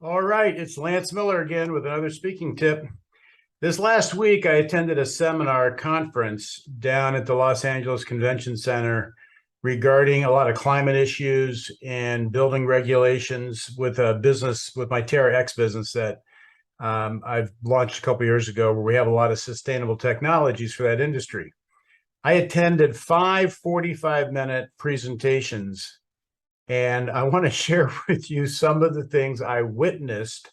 All right, it's Lance Miller again with another speaking tip. This last week, I attended a seminar conference down at the Los Angeles Convention Center regarding a lot of climate issues and building regulations with a business, with my Terra X business that I've launched a couple of years ago, where we have a lot of sustainable technologies for that industry. I attended 5 45-minute presentations, and I want to share with you some of the things I witnessed,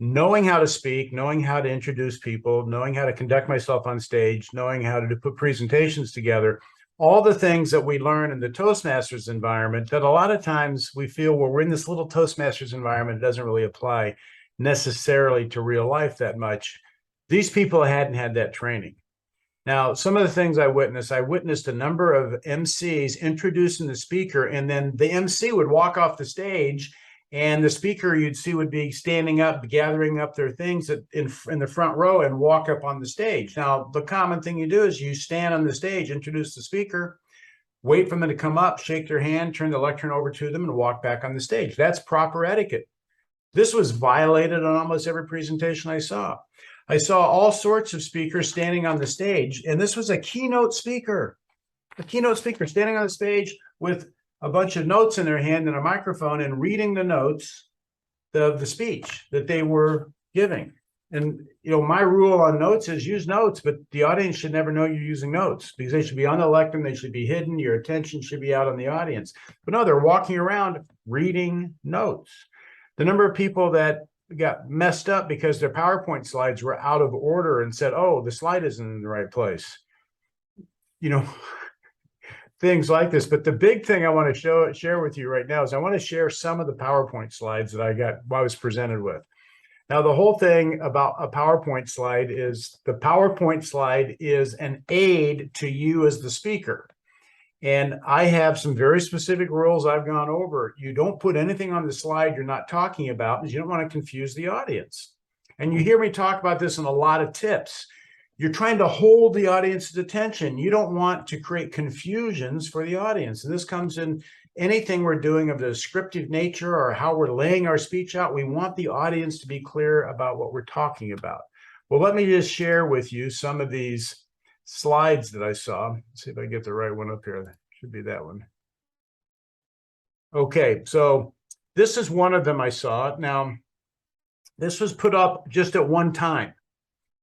knowing how to speak, knowing how to introduce people, knowing how to conduct myself on stage, knowing how to put presentations together, all the things that we learn in the Toastmasters environment that a lot of times we feel, well, we're in this little Toastmasters environment, it doesn't really apply necessarily to real life that much. These people hadn't had that training. Now, some of the things I witnessed a number of MCs introducing the speaker, and then the MC would walk off the stage, and the speaker you'd see would be standing up, gathering up their things in the front row and walk up on the stage. Now, the common thing you do is you stand on the stage, introduce the speaker, wait for them to come up, shake their hand, turn the lectern over to them, and walk back on the stage. That's proper etiquette. This was violated on almost every presentation I saw. I saw all sorts of speakers standing on the stage, and this was a keynote speaker standing on the stage with a bunch of notes in their hand and a microphone and reading the notes of the speech that they were giving. And, you know, my rule on notes is use notes, but the audience should never know you're using notes, because they should be on the lectern, they should be hidden, your attention should be out on the audience. But no, they're walking around reading notes. The number of people that got messed up because their PowerPoint slides were out of order and said, oh, the slide isn't in the right place. You know, things like this. But the big thing I want to share with you right now is I want to share some of the PowerPoint slides that I was presented with. Now, the whole thing about a PowerPoint slide is the PowerPoint slide is an aid to you as the speaker. And I have some very specific rules I've gone over. You don't put anything on the slide you're not talking about, because you don't want to confuse the audience. And you hear me talk about this in a lot of tips. You're trying to hold the audience's attention. You don't want to create confusions for the audience. And this comes in anything we're doing of the descriptive nature or how we're laying our speech out. We want the audience to be clear about what we're talking about. Well, let me just share with you some of these slides that I saw. Let's see if I get the right one up here. That should be that one. Okay, so this is one of them I saw. Now, this was put up just at one time.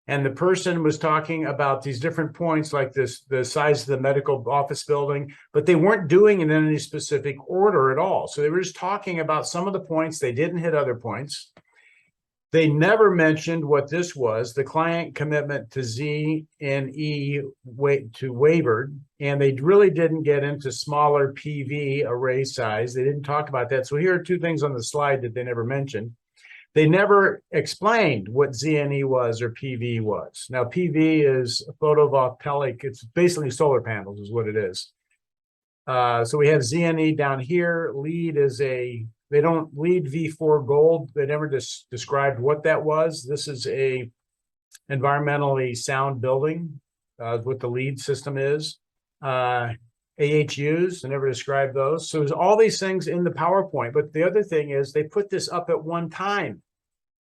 And the person was talking about these different points, like this, the size of the medical office building, but they weren't doing it in any specific order at all. So they were just talking about some of the points. They didn't hit other points. They never mentioned what this was, the client commitment to Z and E to wavered, and they really didn't get into smaller PV array size. They didn't talk about that. So here are two things on the slide that they never mentioned. They never explained what ZNE was or PV was. Now, PV is photovoltaic. It's basically solar panels is what it is. So we have ZNE down here. LEED is they don't LEED V4 gold. They never described what that was. This is a environmentally sound building, what the LEED system is. AHUs, they never described those. So there's all these things in the PowerPoint. But the other thing is they put this up at one time.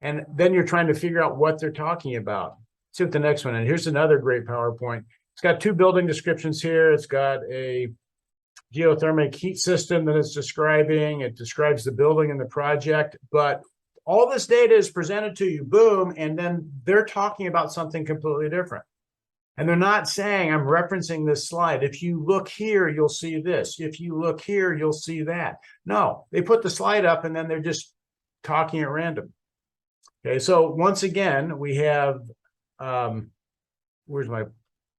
And then you're trying to figure out what they're talking about. Let's see what the next one is. Here's another great PowerPoint. It's got two building descriptions here. It's got a geothermal heat system that it's describing. It describes the building and the project. But all this data is presented to you, boom, and then they're talking about something completely different. And they're not saying, I'm referencing this slide. If you look here, you'll see this. If you look here, you'll see that. No, they put the slide up and then they're just talking at random. Okay, so once again, we have, where's my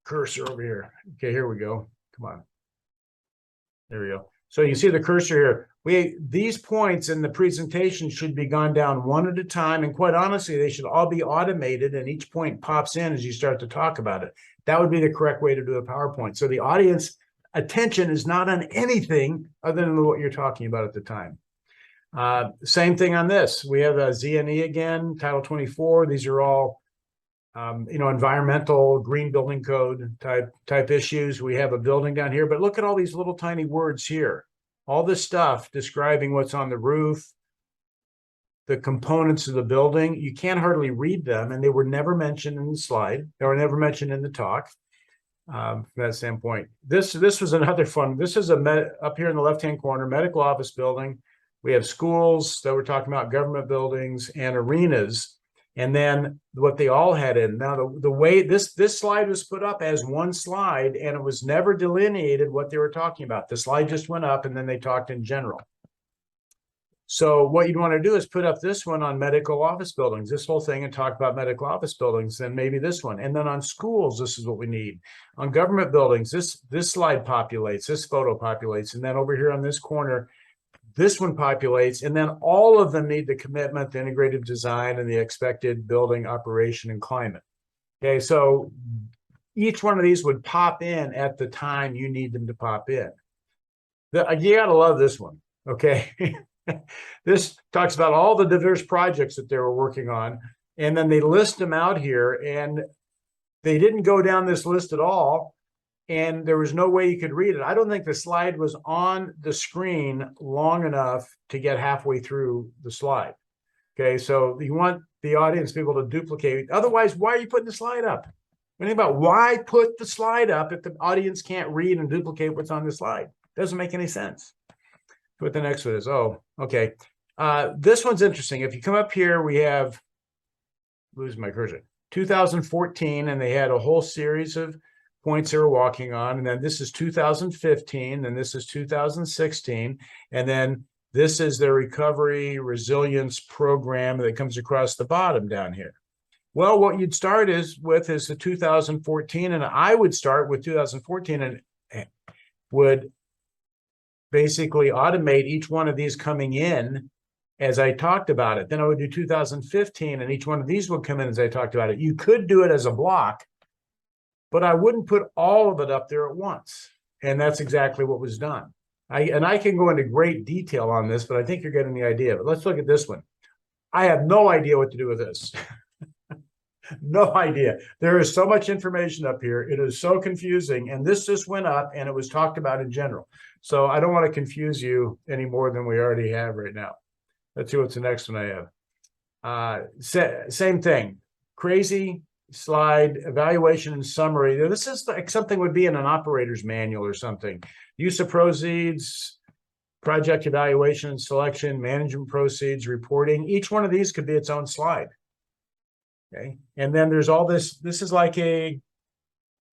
cursor over here? Okay, here we go. Come on. There we go. So you see the cursor here. These points in the presentation should be gone down one at a time. And quite honestly, they should all be automated and each point pops in as you start to talk about it. That would be the correct way to do a PowerPoint. So the audience attention is not on anything other than what you're talking about at the time. Same thing on this. We have a ZNE again, Title 24. These are all, environmental green building code type issues. We have a building down here, but look at all these little tiny words here. All this stuff describing what's on the roof, the components of the building. You can't hardly read them, and they were never mentioned in the slide. They were never mentioned in the talk. From that standpoint, this was another fun. This is up here in the left-hand corner, medical office building. We have schools that we're talking about, government buildings and arenas, and then what they all had in. Now, the way this slide was put up as one slide, and it was never delineated what they were talking about. The slide just went up, and then they talked in general. So what you'd want to do is put up this one on medical office buildings, this whole thing, and talk about medical office buildings, then maybe this one. And then on schools, this is what we need. On government buildings, this slide populates, this photo populates. And then over here on this corner, this one populates. And then all of them need the commitment, the integrated design, and the expected building operation and climate. Okay, so each one of these would pop in at the time you need them to pop in. You got to love this one, okay? This talks about all the diverse projects that they were working on, and then they list them out here, and they didn't go down this list at all, and there was no way you could read it. I don't think the slide was on the screen long enough to get halfway through the slide. Okay, so you want the audience people to duplicate. Otherwise, why are you putting the slide up? Think about why put the slide up if the audience can't read and duplicate what's on the slide. Doesn't make any sense. What the next one is. Oh, okay. This one's interesting. If you come up here, we have, lose my cursor, 2014, and they had a whole series of points they were walking on. And then this is 2015, and this is 2016. And then this is their recovery resilience program that comes across the bottom down here. Well, what you'd start with is the 2014, and I would start with 2014 and would basically automate each one of these coming in as I talked about it. Then I would do 2015, and each one of these would come in as I talked about it. You could do it as a block, but I wouldn't put all of it up there at once. And that's exactly what was done. I can go into great detail on this, but I think you're getting the idea. But let's look at this one. I have no idea what to do with this. No idea. There is so much information up here. It is so confusing. And this just went up, and it was talked about in general. So I don't want to confuse you any more than we already have right now. Let's see what's the next one I have. Same thing. Crazy slide, evaluation and summary. This is like something would be in an operator's manual or something. Use of proceeds, project evaluation and selection, management proceeds, reporting. Each one of these could be its own slide. Okay. And then there's all this. This is like a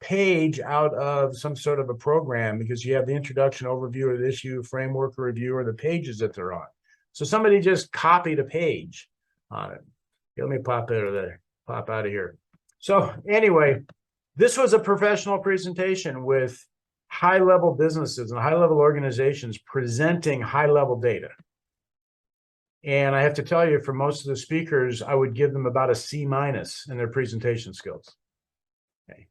page out of some sort of a program, because you have the introduction, overview of the issue, framework, or review, or the pages that they're on. So somebody just copied a page on it. Okay, let me pop out of here. So anyway, this was a professional presentation with high-level businesses and high-level organizations presenting high-level data. And I have to tell you, for most of the speakers, I would give them about a C- in their presentation skills. Okay.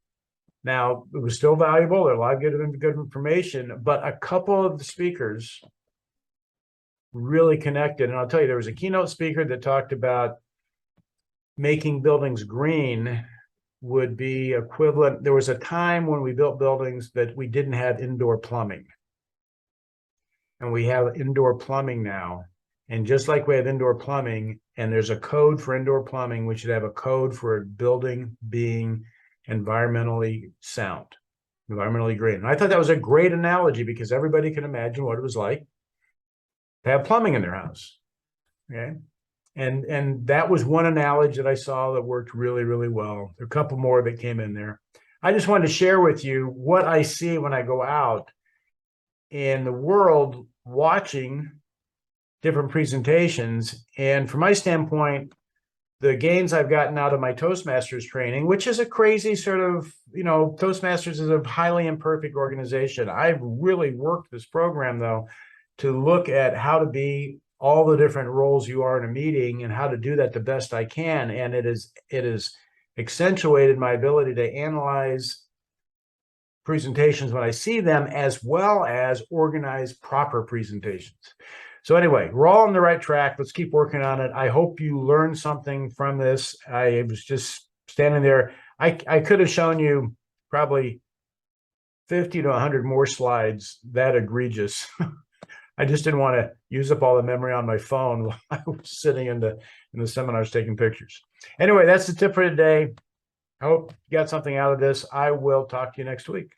Now, it was still valuable. There are a lot of good information, but a couple of the speakers really connected. And I'll tell you, there was a keynote speaker that talked about making buildings green would be equivalent. There was a time when we built buildings that we didn't have indoor plumbing. And we have indoor plumbing now. And just like we have indoor plumbing, and there's a code for indoor plumbing, we should have a code for a building being environmentally sound, environmentally green. And I thought that was a great analogy, because everybody can imagine what it was like to have plumbing in their house. Okay. And that was one analogy that I saw that worked really, really well. There are a couple more that came in there. I just wanted to share with you what I see when I go out in the world watching different presentations. And from my standpoint, the gains I've gotten out of my Toastmasters training, which is a crazy sort of, Toastmasters is a highly imperfect organization. I've really worked this program, though, to look at how to be all the different roles you are in a meeting and how to do that the best I can. And it is accentuated my ability to analyze presentations when I see them, as well as organize proper presentations. So anyway, we're all on the right track. Let's keep working on it. I hope you learned something from this. I was just standing there. I could have shown you probably 50 to 100 more slides that egregious. I just didn't want to use up all the memory on my phone while I was sitting in the seminars taking pictures. Anyway, that's the tip for today. I hope you got something out of this. I will talk to you next week.